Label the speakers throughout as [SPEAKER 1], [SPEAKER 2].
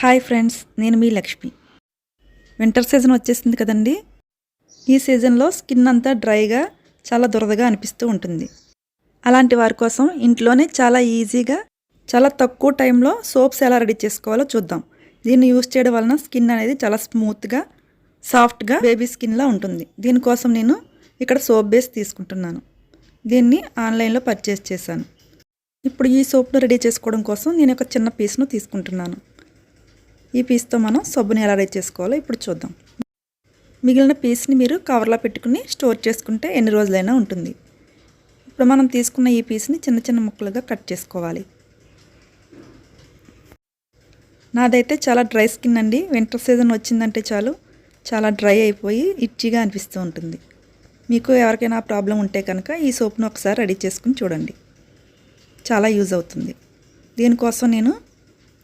[SPEAKER 1] Hi friends, నేను మీ Lakshmi. Winter season వచ్చేసింది కదండి. ఈ సీజన్లో స్కిన్ అంతా డ్రైగా చాలా దురదగా అనిపిస్తూ ఉంటుంది. అలాంటి వారి కోసం ఇంట్లోనే చాలా ఈజీగా చాలా తక్కువ టైంలో సోప్స్ ఎలా రెడీ చేసుకోవాలో చూద్దాం. దీన్ని యూస్ చేయడం వలన స్కిన్ అనేది చాలా స్మూత్గా సాఫ్ట్గా బేబీ స్కిన్లా ఉంటుంది. దీనికోసం నేను ఇక్కడ సోప్ బేస్ తీసుకుంటున్నాను. దీన్ని ఆన్లైన్లో పర్చేస్ చేశాను. ఇప్పుడు ఈ సోప్ను రెడీ చేసుకోవడం కోసం నేను ఒక చిన్న పీస్ను తీసుకుంటున్నాను. ఈ పీస్తో మనం సబ్బుని ఎలా రెడీ చేసుకోవాలో ఇప్పుడు చూద్దాం. మిగిలిన పీస్ని మీరు కవర్లో పెట్టుకుని స్టోర్ చేసుకుంటే ఎన్ని రోజులైనా ఉంటుంది. ఇప్పుడు మనం తీసుకున్న ఈ పీస్ని చిన్న చిన్న ముక్కలుగా కట్ చేసుకోవాలి. నాదైతే చాలా డ్రై స్కిన్ అండి. వింటర్ సీజన్ వచ్చిందంటే చాలు చాలా డ్రై అయిపోయి ఇట్చిగా అనిపిస్తూ ఉంటుంది. మీకు ఎవరికైనా ప్రాబ్లం ఉంటే కనుక ఈ సోప్ను ఒకసారి రెడీ చేసుకుని చూడండి, చాలా యూజ్ అవుతుంది. దీనికోసం నేను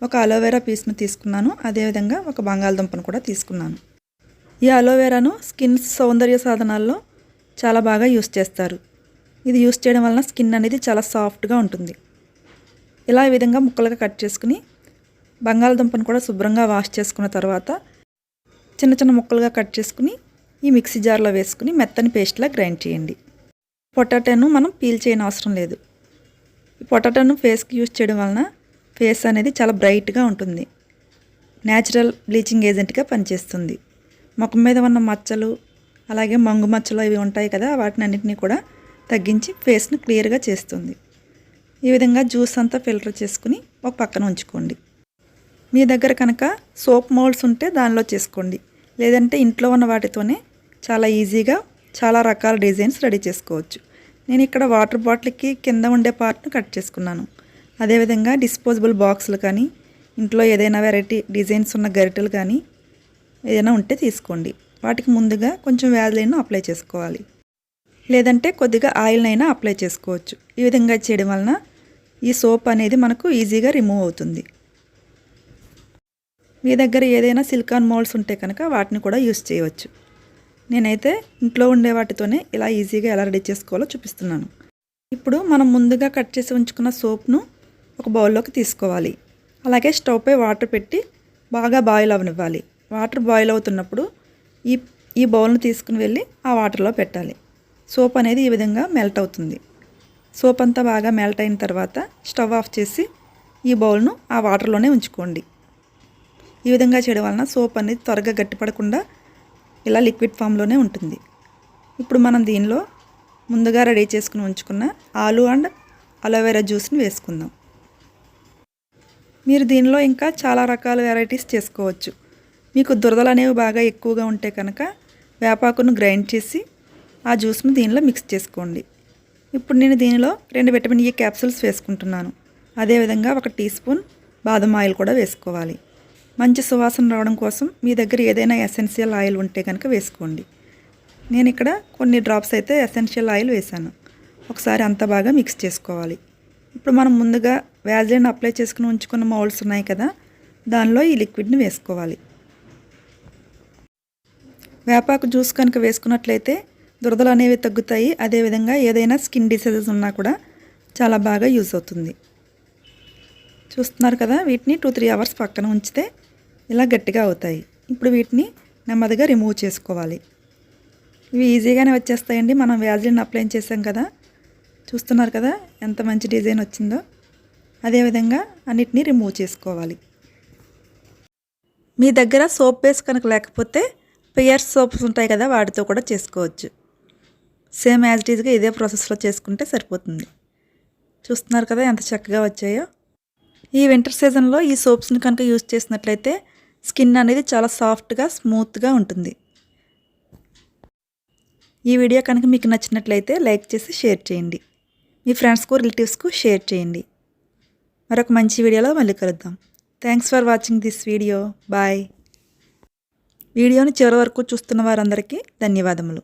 [SPEAKER 1] ఒక అలోవెరా పీస్ను తీసుకున్నాను. అదేవిధంగా ఒక బంగాళదుంపను కూడా తీసుకున్నాను. ఈ అలోవెరాను స్కిన్ సౌందర్య సాధనాల్లో చాలా బాగా యూస్ చేస్తారు. ఇది యూస్ చేయడం వలన స్కిన్ అనేది చాలా సాఫ్ట్గా ఉంటుంది. ఇలా ఈ విధంగా ముక్కలుగా కట్ చేసుకుని బంగాళదుంపను కూడా శుభ్రంగా వాష్ చేసుకున్న తర్వాత చిన్న చిన్న ముక్కలుగా కట్ చేసుకుని ఈ మిక్సీ జార్లో వేసుకుని మెత్తని పేస్ట్లా గ్రైండ్ చేయండి. పొటాటోను మనం పీల్ చేయని అవసరం లేదు. ఈ పొటాటోను ఫేస్కి యూస్ చేయడం వలన ఫేస్ అనేది చాలా బ్రైట్గా ఉంటుంది. న్యాచురల్ బ్లీచింగ్ ఏజెంట్గా పనిచేస్తుంది. ముఖం మీద ఉన్న మచ్చలు అలాగే మంగు మచ్చలు ఇవి ఉంటాయి కదా, వాటిని అన్నింటినీ కూడా తగ్గించి ఫేస్ను క్లియర్గా చేస్తుంది. ఈ విధంగా జ్యూస్ అంతా ఫిల్టర్ చేసుకుని ఒక పక్కన ఉంచుకోండి. మీ దగ్గర కనుక సోప్ మౌల్డ్స్ ఉంటే దానిలో చేసుకోండి, లేదంటే ఇంట్లో ఉన్న వాటితోనే చాలా ఈజీగా చాలా రకాల డిజైన్స్ రెడీ చేసుకోవచ్చు. నేను ఇక్కడ వాటర్ బాటిల్కి కింద ఉండే పార్ట్ను కట్ చేసుకున్నాను. అదేవిధంగా డిస్పోజబుల్ బాక్సులు కానీ ఇంట్లో ఏదైనా వెరైటీ డిజైన్స్ ఉన్న గరిటెలు కానీ ఏదైనా ఉంటే తీసుకోండి. వాటికి ముందుగా కొంచెం వ్యాజ్లైన్ అప్లై చేసుకోవాలి, లేదంటే కొద్దిగా ఆయిల్నైనా అప్లై చేసుకోవచ్చు. ఈ విధంగా చేయడం వలన ఈ సోప్ అనేది మనకు ఈజీగా రిమూవ్ అవుతుంది. మీ దగ్గర ఏదైనా సిలికాన్ మౌల్డ్స్ ఉంటే కనుక వాటిని కూడా యూస్ చేయవచ్చు. నేనైతే ఇంట్లో ఉండే వాటితోనే ఇలా ఈజీగా ఎలా రెడీ చేసుకోవాలో చూపిస్తున్నాను. ఇప్పుడు మనం ముందుగా కట్ చేసి ఉంచుకున్న సోప్ను ఒక బౌల్లోకి తీసుకోవాలి. అలాగే స్టవ్ పై వాటర్ పెట్టి బాగా బాయిల్ అవనివ్వాలి. వాటర్ బాయిల్ అవుతున్నప్పుడు ఈ బౌల్ను తీసుకుని వెళ్ళి ఆ వాటర్లో పెట్టాలి. సోప్ అనేది ఈ విధంగా మెల్ట్ అవుతుంది. సోప్ అంతా బాగా మెల్ట్ అయిన తర్వాత స్టవ్ ఆఫ్ చేసి ఈ బౌల్ను ఆ వాటర్లోనే ఉంచుకోండి. ఈ విధంగా చేయడం వలన సోప్ అనేది త్వరగా గట్టిపడకుండా ఇలా లిక్విడ్ ఫామ్లోనే ఉంటుంది. ఇప్పుడు మనం దీనిలో ముందుగా రెడీ చేసుకుని ఉంచుకున్న ఆలు అండ్ అలోవెరా జ్యూస్ని వేసుకుందాం. మీరు దీనిలో ఇంకా చాలా రకాల వెరైటీస్ చేసుకోవచ్చు. మీకు దురదలు అనేవి బాగా ఎక్కువగా ఉంటే కనుక వేపాకును గ్రైండ్ చేసి ఆ జ్యూస్ను దీనిలో మిక్స్ చేసుకోండి. ఇప్పుడు నేను దీనిలో 2 విటమిన్ E క్యాప్సూల్స్ వేసుకుంటున్నాను. అదేవిధంగా 1 టీ స్పూన్ బాదం ఆయిల్ కూడా వేసుకోవాలి. మంచి సువాసన రావడం కోసం మీ దగ్గర ఏదైనా ఎసెన్షియల్ ఆయిల్ ఉంటే కనుక వేసుకోండి. నేను ఇక్కడ కొన్ని డ్రాప్స్ అయితే ఎసెన్షియల్ ఆయిల్ వేసాను. ఒకసారి అంతా బాగా మిక్స్ చేసుకోవాలి. ఇప్పుడు మనం ముందుగా వ్యాజ్లైన్ అప్లై చేసుకుని ఉంచుకున్న మౌల్డ్స్ ఉన్నాయి కదా, దానిలో ఈ లిక్విడ్ని వేసుకోవాలి. వేపాకు జ్యూస్ కనుక వేసుకున్నట్లయితే దురదలు అనేవి తగ్గుతాయి. అదేవిధంగా ఏదైనా స్కిన్ డిసీజెస్ ఉన్నా కూడా చాలా బాగా యూజ్ అవుతుంది. చూస్తున్నారు కదా, వీటిని 2-3 అవర్స్ పక్కన ఉంచితే ఇలా గట్టిగా అవుతాయి. ఇప్పుడు వీటిని నెమ్మదిగా రిమూవ్ చేసుకోవాలి. ఇవి ఈజీగానే వచ్చేస్తాయండి. మనం వ్యాజ్లైన్ అప్లై చేసాం కదా, చూస్తున్నారు కదా ఎంత మంచి డిజైన్ వచ్చిందో. అదేవిధంగా అన్నిటినీ రిమూవ్ చేసుకోవాలి. మీ దగ్గర సోప్ బేస్ కనుక లేకపోతే పియర్స్ సోప్స్ ఉంటాయి కదా, వాటితో కూడా చేసుకోవచ్చు. సేమ్ యాజ్ ఇట్ ఈజ్గా ఇదే ప్రాసెస్లో చేసుకుంటే సరిపోతుంది. చూస్తున్నారు కదా ఎంత చక్కగా వచ్చాయో. ఈ వింటర్ సీజన్లో ఈ సోప్స్ని కనుక యూజ్ చేసినట్లయితే స్కిన్ అనేది చాలా సాఫ్ట్గా స్మూత్గా ఉంటుంది. ఈ వీడియో కనుక మీకు నచ్చినట్లయితే లైక్ చేసి షేర్ చేయండి. మీ ఫ్రెండ్స్కు రిలేటివ్స్కు షేర్ చేయండి. మరొక మంచి వీడియోలో మళ్ళీ కలుద్దాం. Thanks for watching this video. Bye. వీడియోని చివరి వరకు చూస్తున్న వారందరికీ ధన్యవాదములు.